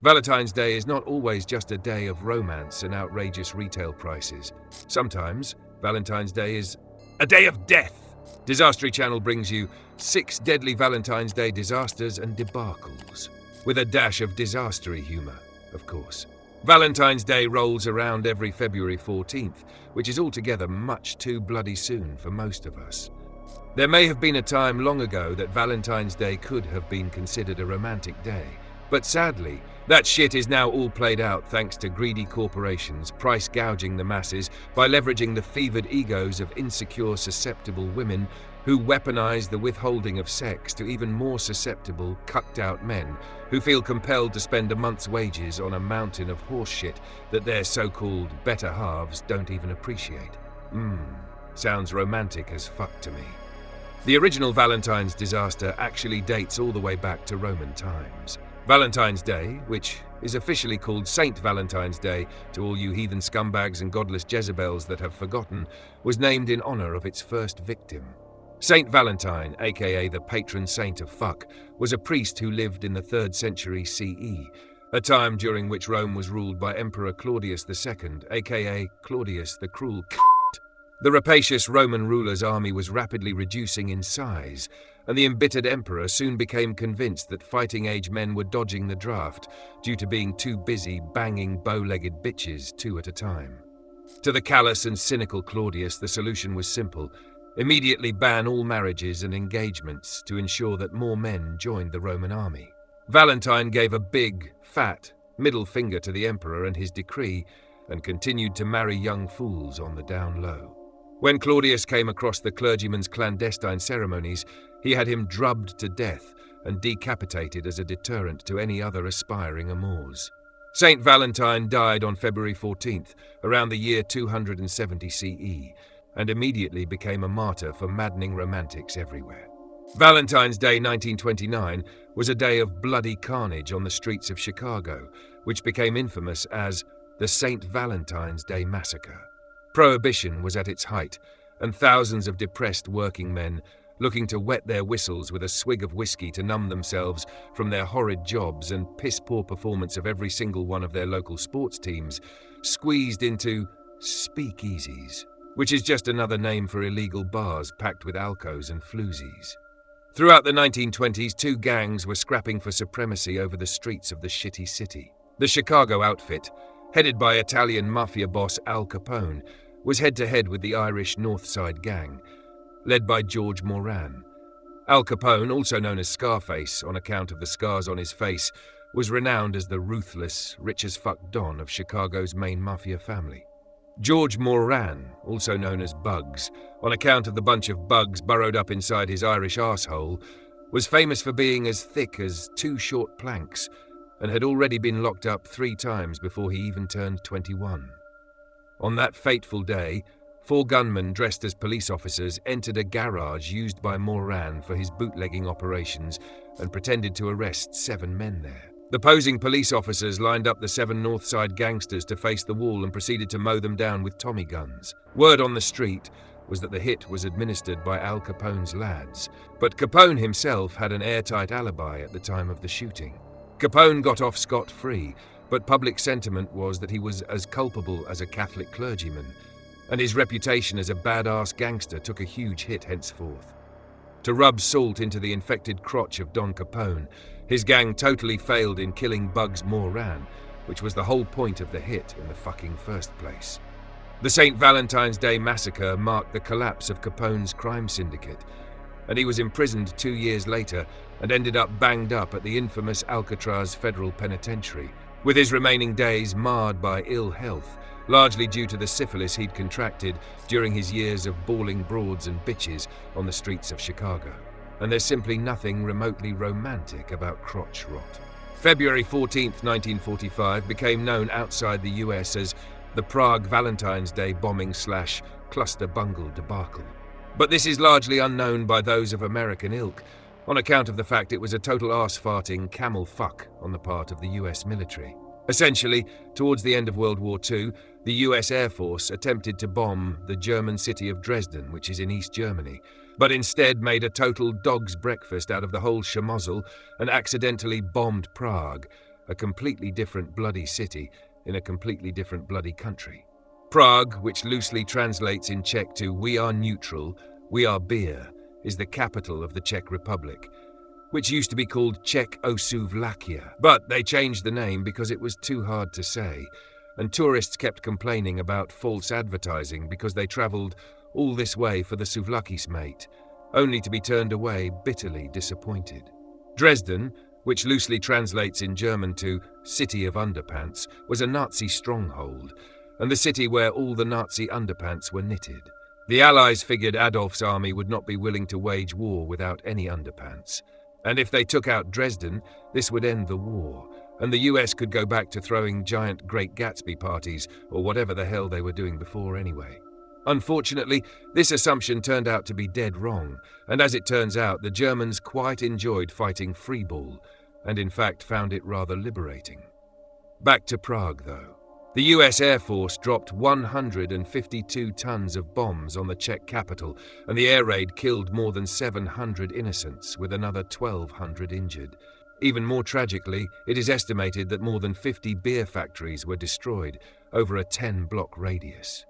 Valentine's Day is not always just a day of romance and outrageous retail prices. Sometimes, Valentine's Day is a day of death. Disastery Channel brings you 6 deadly Valentine's Day disasters and debacles, with a dash of disastery humour, of course. Valentine's Day rolls around every February 14th, which is altogether much too bloody soon for most of us. There may have been a time long ago that Valentine's Day could have been considered a romantic day, but sadly, that shit is now all played out thanks to greedy corporations price gouging the masses by leveraging the fevered egos of insecure, susceptible women who weaponize the withholding of sex to even more susceptible, cucked-out men who feel compelled to spend a month's wages on a mountain of horse shit that their so-called better halves don't even appreciate. Sounds romantic as fuck to me. The original Valentine's disaster actually dates all the way back to Roman times. Valentine's Day, which is officially called Saint Valentine's Day to all you heathen scumbags and godless Jezebels that have forgotten, was named in honor of its first victim. Saint Valentine, aka the patron saint of fuck, was a priest who lived in the 3rd century CE, a time during which Rome was ruled by Emperor Claudius II, aka Claudius the Cruel c***. The rapacious Roman ruler's army was rapidly reducing in size, and the embittered emperor soon became convinced that fighting-age men were dodging the draft due to being too busy banging bow-legged bitches 2 at a time. To the callous and cynical Claudius, the solution was simple: immediately ban all marriages and engagements to ensure that more men joined the Roman army. Valentine gave a big, fat middle finger to the emperor and his decree, and continued to marry young fools on the down low. When Claudius came across the clergyman's clandestine ceremonies, he had him drubbed to death and decapitated as a deterrent to any other aspiring amours. Saint Valentine died on February 14th, around the year 270 CE, and immediately became a martyr for maddening romantics everywhere. Valentine's Day 1929 was a day of bloody carnage on the streets of Chicago, which became infamous as the St. Valentine's Day Massacre. Prohibition was at its height, and thousands of depressed working men, looking to wet their whistles with a swig of whiskey to numb themselves from their horrid jobs and piss-poor performance of every single one of their local sports teams, squeezed into speakeasies, which is just another name for illegal bars packed with alcos and floozies. Throughout the 1920s, 2 gangs were scrapping for supremacy over the streets of the shitty city. The Chicago outfit, headed by Italian mafia boss Al Capone, was head-to-head with the Irish North Side Gang, led by George Moran. Al Capone, also known as Scarface on account of the scars on his face, was renowned as the ruthless, rich-as-fuck Don of Chicago's main mafia family. George Moran, also known as Bugs, on account of the bunch of bugs burrowed up inside his Irish arsehole, was famous for being as thick as 2 short planks and had already been locked up 3 times before he even turned 21. On that fateful day, 4 gunmen dressed as police officers entered a garage used by Moran for his bootlegging operations and pretended to arrest 7 men there. The posing police officers lined up the 7 North Side gangsters to face the wall and proceeded to mow them down with Tommy guns. Word on the street was that the hit was administered by Al Capone's lads, but Capone himself had an airtight alibi at the time of the shooting. Capone got off scot-free, but public sentiment was that he was as culpable as a Catholic clergyman, and his reputation as a badass gangster took a huge hit henceforth. To rub salt into the infected crotch of Don Capone, his gang totally failed in killing Bugs Moran, which was the whole point of the hit in the fucking first place. The St. Valentine's Day Massacre marked the collapse of Capone's crime syndicate, and he was imprisoned 2 years later and ended up banged up at the infamous Alcatraz Federal Penitentiary, with his remaining days marred by ill health, largely due to the syphilis he'd contracted during his years of bawling broads and bitches on the streets of Chicago. And there's simply nothing remotely romantic about crotch rot. February 14th, 1945 became known outside the US as the Prague Valentine's Day bombing/cluster bungle debacle. But this is largely unknown by those of American ilk, on account of the fact it was a total arse-farting camel fuck on the part of the US military. Essentially, towards the end of World War II, the US Air Force attempted to bomb the German city of Dresden, which is in East Germany, but instead made a total dog's breakfast out of the whole schmozzle and accidentally bombed Prague, a completely different bloody city in a completely different bloody country. Prague, which loosely translates in Czech to "we are neutral, we are beer," is the capital of the Czech Republic, which used to be called Czechoslovakia. But they changed the name because it was too hard to say, and tourists kept complaining about false advertising because they travelled all this way for the souvlaki mate, only to be turned away bitterly disappointed. Dresden, which loosely translates in German to "city of underpants," was a Nazi stronghold, and the city where all the Nazi underpants were knitted. The Allies figured Adolf's army would not be willing to wage war without any underpants, and if they took out Dresden, this would end the war, and the US could go back to throwing giant Great Gatsby parties or whatever the hell they were doing before anyway. Unfortunately, this assumption turned out to be dead wrong, and as it turns out, the Germans quite enjoyed fighting freeball, and in fact found it rather liberating. Back to Prague, though. The US Air Force dropped 152 tons of bombs on the Czech capital, and the air raid killed more than 700 innocents, with another 1,200 injured. Even more tragically, it is estimated that more than 50 beer factories were destroyed over a 10-block radius.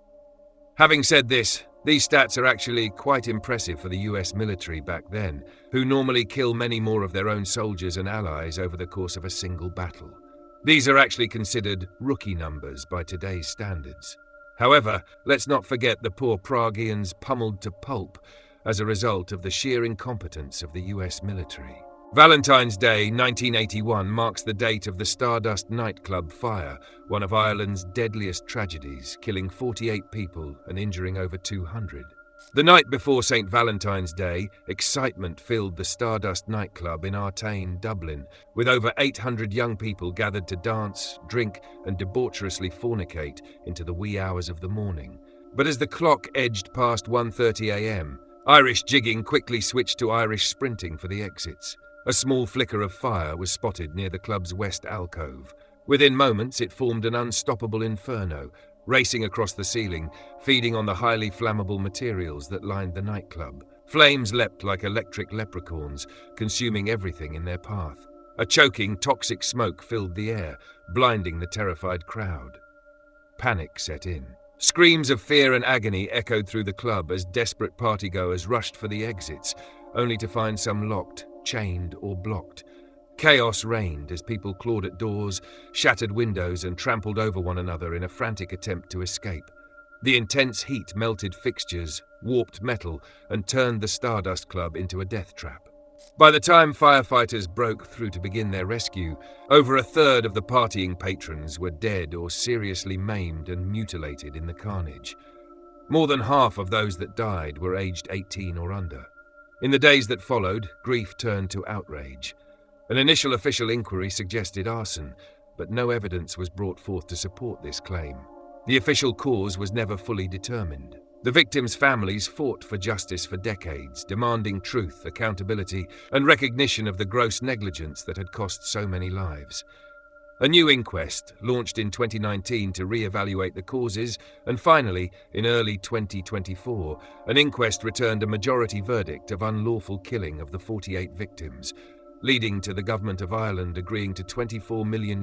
Having said this, these stats are actually quite impressive for the US military back then, who normally kill many more of their own soldiers and allies over the course of a single battle. These are actually considered rookie numbers by today's standards. However, let's not forget the poor Pragians pummeled to pulp as a result of the sheer incompetence of the US military. Valentine's Day 1981 marks the date of the Stardust nightclub fire, one of Ireland's deadliest tragedies, killing 48 people and injuring over 200. The night before St. Valentine's Day, excitement filled the Stardust nightclub in Artane, Dublin, with over 800 young people gathered to dance, drink, and debaucherously fornicate into the wee hours of the morning. But as the clock edged past 1:30 a.m., Irish jigging quickly switched to Irish sprinting for the exits. A small flicker of fire was spotted near the club's west alcove. Within moments, it formed an unstoppable inferno, racing across the ceiling, feeding on the highly flammable materials that lined the nightclub. Flames leapt like electric leprechauns, consuming everything in their path. A choking, toxic smoke filled the air, blinding the terrified crowd. Panic set in. Screams of fear and agony echoed through the club as desperate partygoers rushed for the exits, only to find some locked, chained, or blocked. Chaos reigned as people clawed at doors, shattered windows, and trampled over one another in a frantic attempt to escape. The intense heat melted fixtures, warped metal, and turned the Stardust Club into a death trap. By the time firefighters broke through to begin their rescue, over a third of the partying patrons were dead or seriously maimed and mutilated in the carnage. More than half of those that died were aged 18 or under. In the days that followed, grief turned to outrage. An initial official inquiry suggested arson, but no evidence was brought forth to support this claim. The official cause was never fully determined. The victims' families fought for justice for decades, demanding truth, accountability, and recognition of the gross negligence that had cost so many lives. A new inquest, launched in 2019 to re-evaluate the causes, and finally, in early 2024, an inquest returned a majority verdict of unlawful killing of the 48 victims, leading to the government of Ireland agreeing to €24 million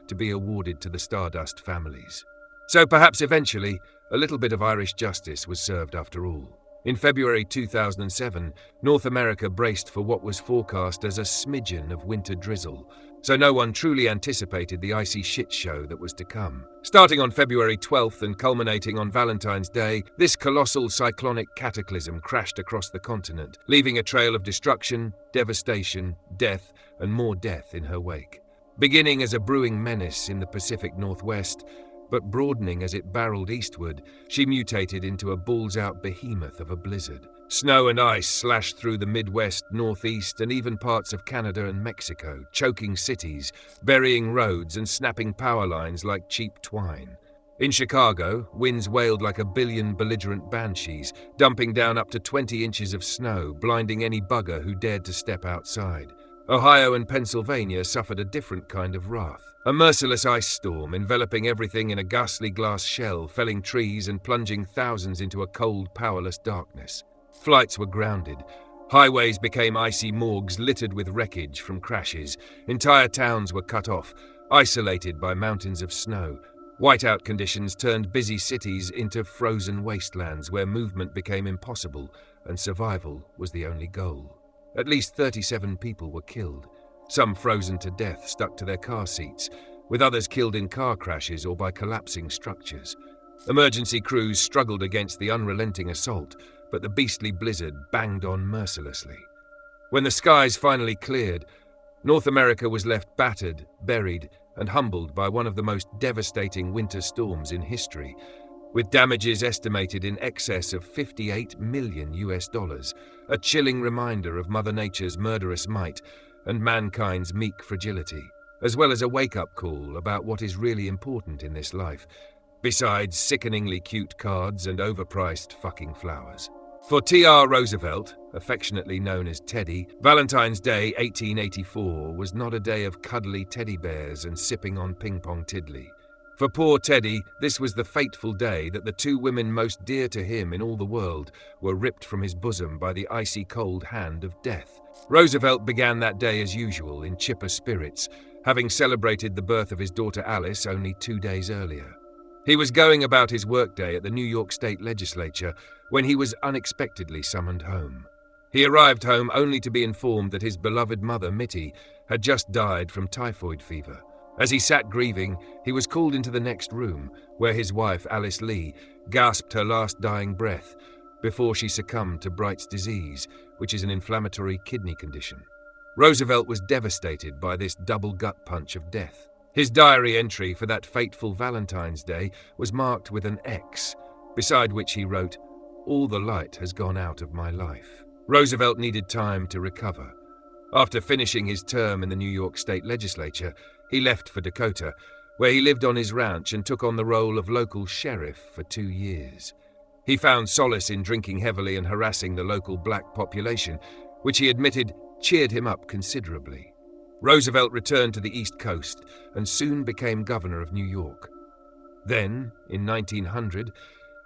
to be awarded to the Stardust families. So perhaps eventually, a little bit of Irish justice was served after all. In February 2007, North America braced for what was forecast as a smidgen of winter drizzle, so no one truly anticipated the icy shit show that was to come. Starting on February 12th and culminating on Valentine's Day, this colossal cyclonic cataclysm crashed across the continent, leaving a trail of destruction, devastation, death, and more death in her wake. Beginning as a brewing menace in the Pacific Northwest, but broadening as it barreled eastward, she mutated into a balls-out behemoth of a blizzard. Snow and ice slashed through the Midwest, Northeast, and even parts of Canada and Mexico, choking cities, burying roads, and snapping power lines like cheap twine. In Chicago, winds wailed like a billion belligerent banshees, dumping down up to 20 inches of snow, blinding any bugger who dared to step outside. Ohio and Pennsylvania suffered a different kind of wrath. A merciless ice storm enveloping everything in a ghastly glass shell, felling trees and plunging thousands into a cold, powerless darkness. Flights were grounded. Highways became icy morgues littered with wreckage from crashes. Entire towns were cut off, isolated by mountains of snow. Whiteout conditions turned busy cities into frozen wastelands where movement became impossible and survival was the only goal. At least 37 people were killed, some frozen to death stuck to their car seats, with others killed in car crashes or by collapsing structures. Emergency crews struggled against the unrelenting assault, but the beastly blizzard banged on mercilessly. When the skies finally cleared, North America was left battered, buried, and humbled by one of the most devastating winter storms in history, with damages estimated in excess of $58 million, a chilling reminder of Mother Nature's murderous might and mankind's meek fragility, as well as a wake-up call about what is really important in this life, besides sickeningly cute cards and overpriced fucking flowers. For Theodore Roosevelt, affectionately known as Teddy, Valentine's Day 1884 was not a day of cuddly teddy bears and sipping on ping-pong tiddly. For poor Teddy, this was the fateful day that the two women most dear to him in all the world were ripped from his bosom by the icy cold hand of death. Roosevelt began that day as usual, in chipper spirits, having celebrated the birth of his daughter Alice only 2 days earlier. He was going about his workday at the New York State Legislature when he was unexpectedly summoned home. He arrived home only to be informed that his beloved mother, Mitty, had just died from typhoid fever. As he sat grieving, he was called into the next room, where his wife, Alice Lee, gasped her last dying breath before she succumbed to Bright's disease, which is an inflammatory kidney condition. Roosevelt was devastated by this double gut punch of death. His diary entry for that fateful Valentine's Day was marked with an X, beside which he wrote, "All the light has gone out of my life." Roosevelt needed time to recover. After finishing his term in the New York State Legislature, he left for Dakota, where he lived on his ranch and took on the role of local sheriff for 2 years. He found solace in drinking heavily and harassing the local black population, which he admitted cheered him up considerably. Roosevelt returned to the East Coast and soon became governor of New York. Then, in 1900,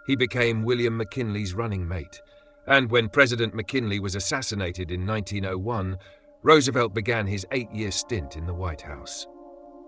he became William McKinley's running mate, and when President McKinley was assassinated in 1901, Roosevelt began his 8-year stint in the White House.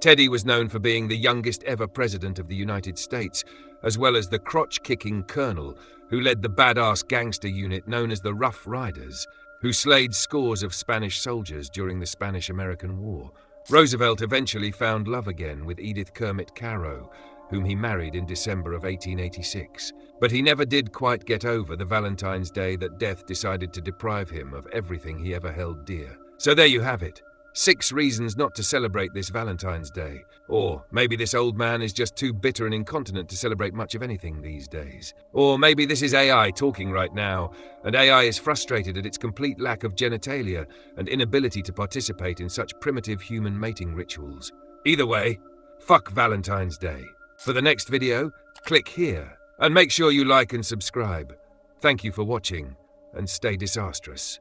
Teddy was known for being the youngest ever president of the United States, as well as the crotch-kicking colonel who led the badass gangster unit known as the Rough Riders, who slayed scores of Spanish soldiers during the Spanish-American War. Roosevelt eventually found love again with Edith Kermit Carow, whom he married in December of 1886. But he never did quite get over the Valentine's Day that death decided to deprive him of everything he ever held dear. So there you have it. 6 reasons not to celebrate this Valentine's Day. Or maybe this old man is just too bitter and incontinent to celebrate much of anything these days. Or maybe this is AI talking right now, and AI is frustrated at its complete lack of genitalia and inability to participate in such primitive human mating rituals. Either way, fuck Valentine's Day. For the next video, click here, and make sure you like and subscribe. Thank you for watching, and stay disastrous.